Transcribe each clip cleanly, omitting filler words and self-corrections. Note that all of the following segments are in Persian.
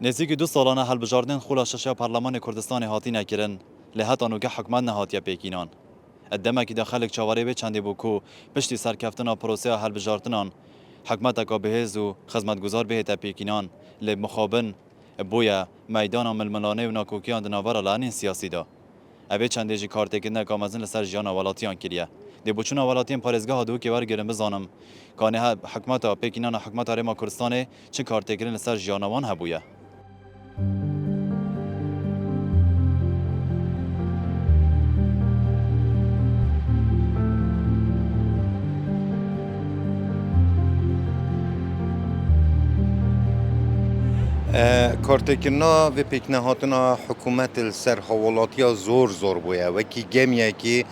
نزدیک دو سالانه هەڵبژاردنên خولا شەشە پەرلەمانê Kurdistanê hatîne kirin lê heta nûgeh hikûmet nehatiye pêkînan. Demekî de xelek çawarê wê çendê bû ku piştî serkeftina proseya hەڵbژartinan hikûmeteka bihêz û xizmetguzar bihête pêkînan lê mixabin bûye meydana milmilanê û nakokiyan di navbera lanên siyasî da. Ev ê çendê jî kartêkirina mezin li ser jiyana welatiyan kiriye. Dêbûçûna welatiyên parêzgeha dûkê wergirin bizanim kanê hikûmeta pêkînana hikûmeta Rêma Kurdistanê çi kartêkirin li ser jiyana wan hebûye. کارتکرنا و پیکنهاتنا حکومت سر حوالاتیا زور بوده و کی گمیه کی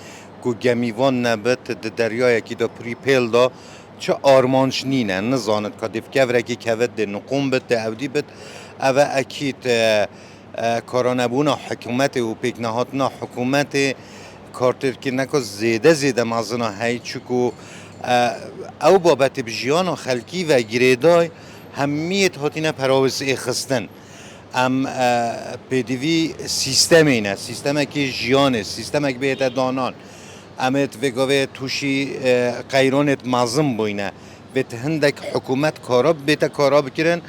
کو گمیوان نبت دریای کی دا پریپیل دا چه آرمانش نینه نزاند که دفکه کی کود ده نقوم بد ده اودی بد او اکید کارانبونا حکومت و پیکنهاتنا حکومت کارتکرنا که زیده مازنا هی چکو او بابت بجیان خلکی و گریدای همیت هاتینه پراوز اخستن ام پدیوی سیستم اینه سیستم که جیانه سیستم که بهت دانان امت وگاوه توشی قیرانت مازم بوینه و هندک حکومت کاراب بیت کاراب کرن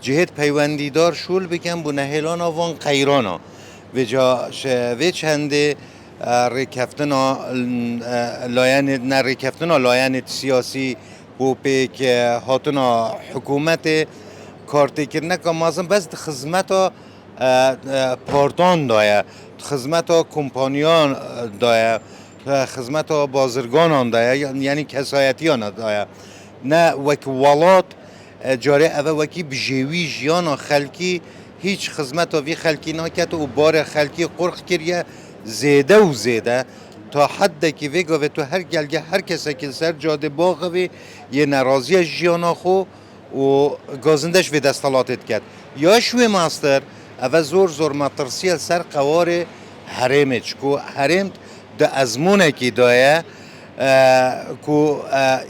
جهت پیوندیدار شول بکن بو نهلان وان قیرانا و جا و چنده ریکفتنا لاین سیاسی بو پیک هاتنا حکومت کارتکرنه که مازم بس خدمت پارتان دایه خدمت کمپانیان دایه خدمت بازرگانان دایه یعنی کسایتیان دایه نه وک ولات جاره اوه وکی بجوی جیان خلکی هیچ خدمت وی خلکی نکرد و بار خلکی قرق کریه زیده تا حد که ویگا و تو هر گلگه هر کسی که سر جاده باغوی یه نرازی جیانا خو و گازندش و دستالاتت کرد یا شوی ماستر او زور مطرسیل سر قوار حرمه چکو حرم ده ازمونه که دایه که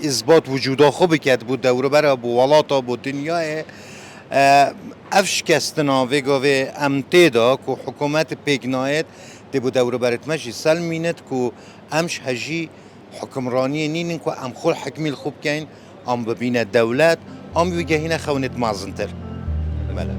اثبات وجودا خوب کرد بود دوره برای بو ولاتا بو دنیای افش کستنا ویگا و امتی دا که حکومت پیگنایت ده بود دوره برات ماشي سلمينت كو امش هجي حكمرانيه نين كو ام خول حكمي الخوب كاين ام ببين الدولات ام بيجي هنا خونت مازنتر بله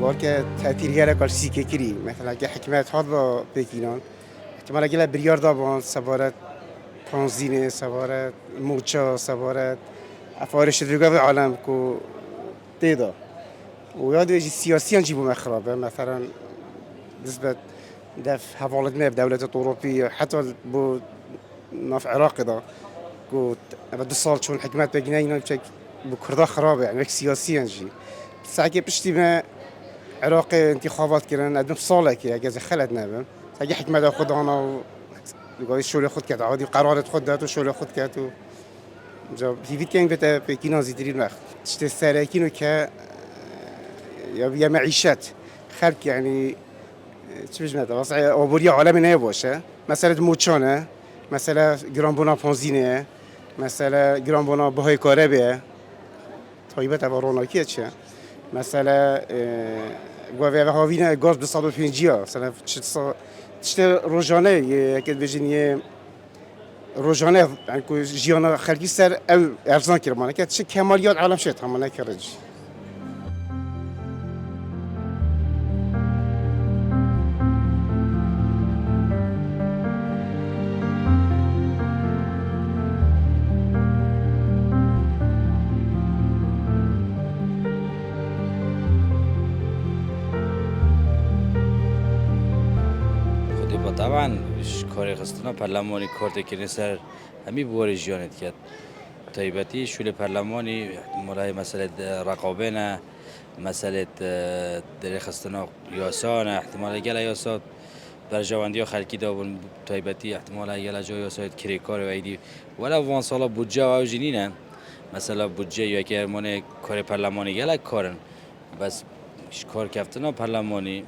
وقت تأثير كل شيء كذي مثلا كحكمات هذا بيكينان احتمال أجل بريار دابان سبارة تنظيم سوارت موچا سوارت افارش درگاه عالم کو تیدا و یاد ویژی سیاسیان جیبو مخربه مثلا نسبت دف حوالت ما بدولة أوروبية حتى بو ناف عراق دا کو بعد سال چون حکمت بگنه اینا بچک بو کردا خرابه يعني سیاسیان جی سعی پشتی ما عراق انتخابات کردن ادم ساله که اگه خلد نبم سعی حکمت خودانا و لقای شغل خود کرد عادی قرارت خود داد و شغل خود کرد و جا هیوید که این بته پیکینا زیدرین وقت تشت سرکینو که یا معیشت خلق یعنی چه بجمعه واسه آبوری عالم نه باشه مثلا موچانه مثلا گرانبونا پانزینه مثلا گرانبونا بهای کاره به طایبت وروناکیه چه مثلا گویا هاوینه گاز 250 مثلا تشت روزانه که بجنیه روزانه يعني كو جيانا خلقي سر او ارزان كرمانه که تشت کمالیات عالم شد همانه کرج طبعا کاری خستنا پارلمانی کارت کردن سر همی بواری جانت کرد طیبتی شول پارلمانی ملای مسئله رقابه نه مسئله در خستنا یاسان احتمال گل یاسات بر جواندی خلکی دابون طیبتی احتمال گل جای یاسات کریکار و ایدی ولی وان سالا بودجه و جنینه مثلا بودجه یا که من کار پارلمانی گل کارن بس کار کفتنا پارلمانی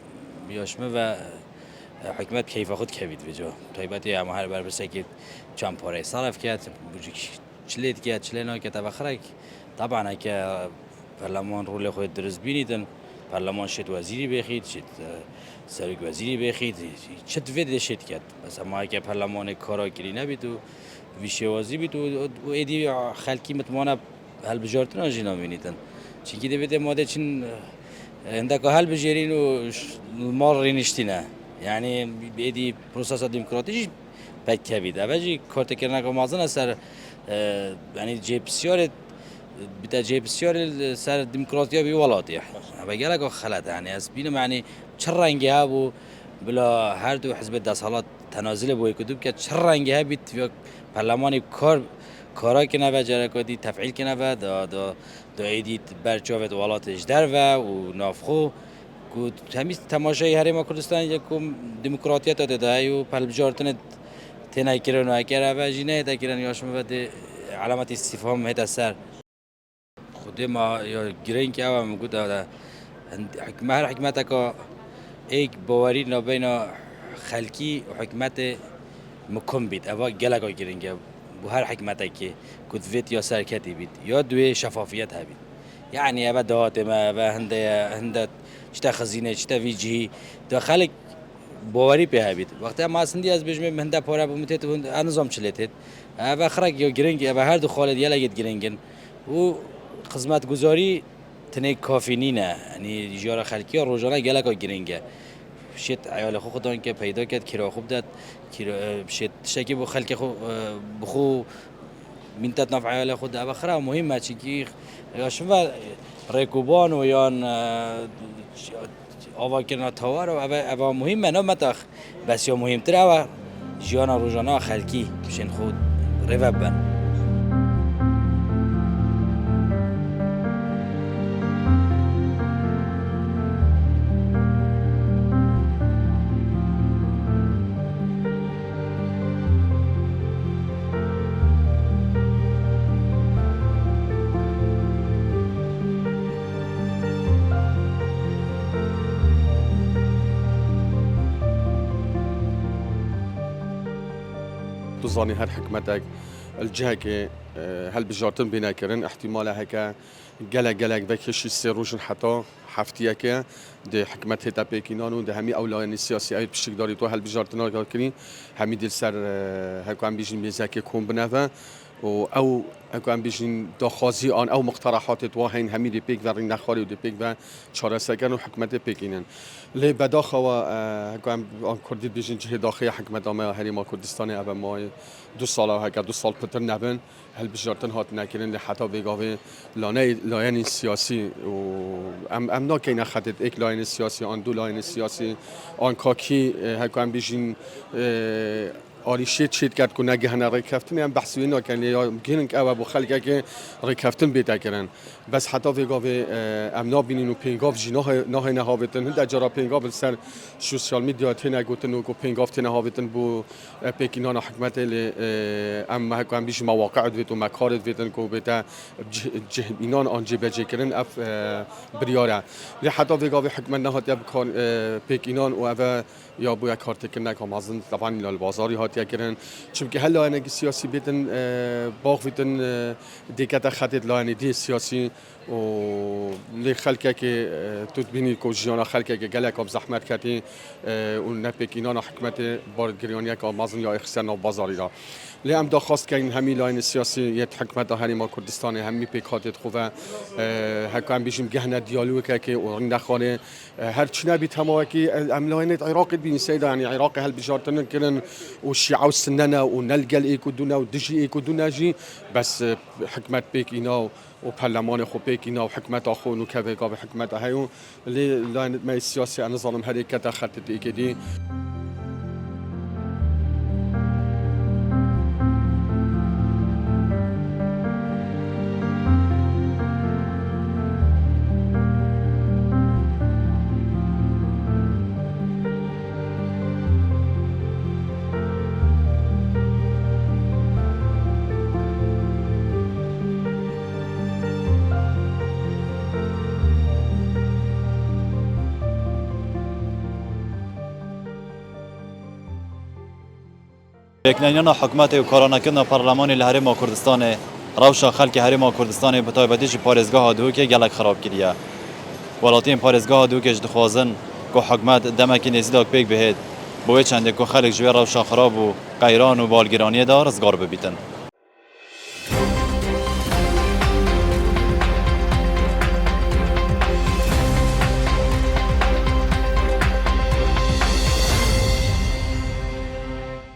بیاشمه و حکمت کیف خود کبید وجا طیبتی اما هر بر بسکت چند پاره صرف کرد بوجیک چلید کرد چلینا که تبخرک طبعا که پارلمان رول خود درست بینیدن پارلمان شد وزیری بخید شد سرک وزیری بخید شد وید شد کرد بس اما که پارلمان کارا کری نبید و ویشوازی بید و ایدی خلکی متمانه هل بجارتنا جینا بینیدن چی که دیوید ماده چین عندك هل بجيرين والمال رينشتنا يعني بيدي بروسس ديمقراطي بك كبيد أبجي كارت كرنا كمازن سر يعني جيب سيارة بتا جيب سيارة سر ديمقراطية بيولاتي أبجي لك خلات يعني أسبينا يعني شرّنجي هابو بلا هر دو حزب دستهالات تنازل بوی کدوم که شرّنجي هابي في برلماني کارا که نبود جره کدی تفعیل که نبود دا ایدی برچاوت ولات اجدر و نافخو که همیست تماشای هرما کردستان یکم دموکراتیت داده و پلبجارتن تنای کرن و اکر و جینه تا کرن یاشم و علامت استفهام هست سر خود ما یا گرین که او میگه داده هر حکمت که ایک باوری نبین خلکی و حکمت مکم بید اوا گلگا گرینگه و هر حکمتی که کدویت یا سرکتی بید یا دوی شفافیت هبید یعنی ابد دهات ما و هنده چتا خزینه چتا ویجی داخل باوری به هبید وقتی ما اصلی از بجمه هنده پاره بمتت و نظام چلیتت و خرج یا گرینگ و هر دو خالد یلا گید گرینگن و خدمت گزاری تنه کافی نینه یعنی جیار خلکی روزانه گلگا گرینگه شت عیال خو خودان که پیدا کرد کرا خوب داد شت شکی بو خلق خو بخو منتت نفع عیال خود ابخره مهمه چی یا شما رکوبان و یان آوا کردن تاور و ابا مهمه نه متاخ بس یا مهمتره و جیان روزانه خلکی بشین خود روبن تظني هر حكمتك الجهة كي هل بجارتن بينا كرن احتمال هكا جلك بكش السروج حتى حفتيه كي ده حكمت هتا بيكينان و ده همي اولويات السياسي ايد بشكل داري تو هل بجارتن كرين همي دل سر هكو عم بيجين ميزاكي كون بنفا او هكو عم بيجين دخازي آن او مقترحات تواهين همي دي بيك ورين نخاري و دي بيك و چاره سكن و حكمت بيكينن لی بداخوا هکو هم کردید بیشتر جه داخلی حکمت آمه هریما کردستان اب ما 2 سال و هک 2 سال پتر نبن هل بجارتن هات نکردن لی حتی بگاوه لاین سیاسی و ام ناکی نخدید یک لاین سیاسی آن 2 لاین سیاسی آن کاکی هکو هم بیشتر آریشی چیت کرد که نگه هنر ریکفتن هم بحثی اینا کنی یا گیرن که او خلقه که ریکفتن بیت کردن بس حتی ویگاوی امنا بینین و پینگاف جی نه نهاوتن هند اجرا پینگاف سر سوشال میدیا تنه گوتن و کو پینگاف تنه هاوتن بو پیکینان حکمت ل ام هکو هم بیش مواقع دویت و مکار دویتن کو بیت اینان آنجی بجی کردن اف بریاره لی حتی ویگاوی حکمت نهات یا بکن پیکینان و او یا بو یک کارت کنه که مازن طبعا لال بازاری هات یا کردن چون که هلا انا سیاسی بیتن باغ بیتن دیگه خدید لاین دی سیاسی و لی خلقه که تو بینی که جیانا خلقه که گله کاب زحمت کردی و نپکینان حکمت بارگریانی که مازن یا اخسان بازاری را لی ام دخواست که این همی لاین سیاسی یه حکمت هری ما کردستان همی پیکاتت خوبه هکام بیشیم گهنه دیالوگ که اون نخوانه هر چی نبی تمام که ام لاین عراق بین سیدا یعنی عراق هل بجارتن کردن و شیعه و سننه و نلگل ایکودونه و دجی ایکودونه جی بس حکمت پیکینا و پارلمان خو پیکینا و حکمت آخون و که به حکمت هایون لی لاین ما سیاسی نظام هری که تخطیت ایکدی پێکنینیان حکومت و کارانەکردنا پەرلەمانی لە هەرێما کوردستانê ڕەوشا خەڵکی هەرێما کوردستانê bi taybetî parêzgeha Duhokê gelek xerab kiriye. Welatiyên parêzgeha Duhokê ji dixwazin ku hikûmet demekî nêzîdak pêk bihêt, bo wê çendê ku xelek ji wê rewşa xerab û qeyran û balgîraniyê de rizgar bibîtin.